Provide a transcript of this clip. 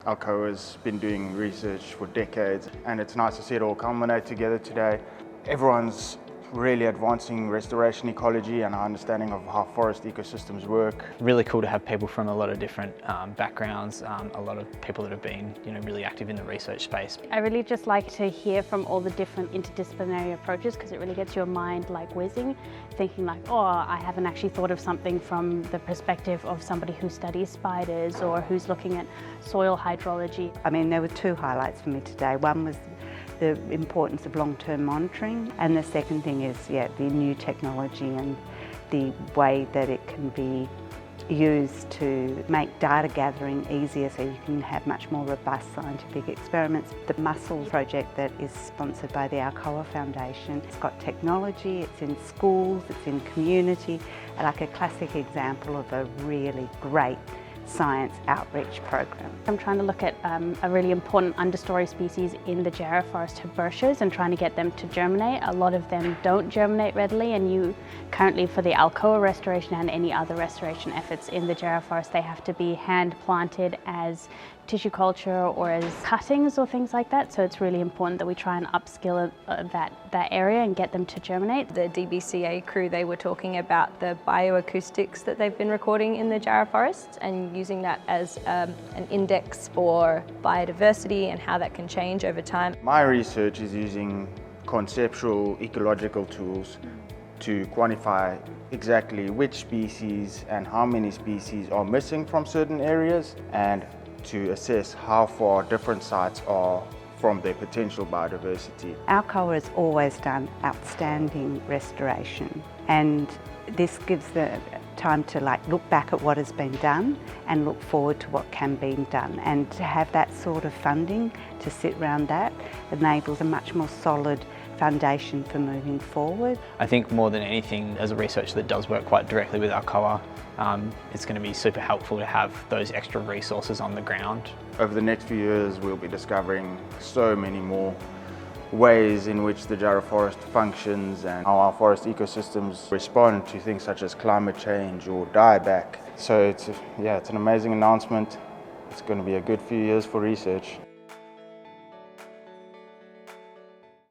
Alcoa's been doing research for decades, and it's nice to see it all culminate together today. Everyone's really advancing restoration ecology and our understanding of how forest ecosystems work. Really cool to have people from a lot of different backgrounds, a lot of people that have been really active in the research space. I really just like to hear from all the different interdisciplinary approaches because it really gets your mind like whizzing, thinking like, oh, I haven't actually thought of something from the perspective of somebody who studies spiders or who's looking at soil hydrology. I mean, there were two highlights for me today. One was the importance of long-term monitoring, and the second thing is, the new technology and the way that it can be used to make data gathering easier so you can have much more robust scientific experiments. The mussel project that is sponsored by the Alcoa Foundation, it's got technology, it's in schools, it's in community, like a classic example of a really great science outreach program. I'm trying to look at a really important understory species in the Jarrah forest, Herbaceae, and trying to get them to germinate. A lot of them don't germinate readily, and you currently, for the Alcoa restoration and any other restoration efforts in the Jarrah forest, they have to be hand planted as tissue culture or as cuttings or things like that. So it's really important that we try and upskill that area and get them to germinate. The DBCA crew, they were talking about the bioacoustics that they've been recording in the Jarrah forests and using that as an index for biodiversity and how that can change over time. My research is using conceptual ecological tools to quantify exactly which species and how many species are missing from certain areas, and to assess how far different sites are from their potential biodiversity. Alcoa has always done outstanding restoration, and this gives the time to look back at what has been done and look forward to what can be done, and to have that sort of funding to sit around that enables a much more solid foundation for moving forward. I think more than anything, as a researcher that does work quite directly with Alcoa, it's going to be super helpful to have those extra resources on the ground. Over the next few years, we'll be discovering so many more ways in which the Jarrah forest functions and how our forest ecosystems respond to things such as climate change or dieback. So it's an amazing announcement. It's going to be a good few years for research.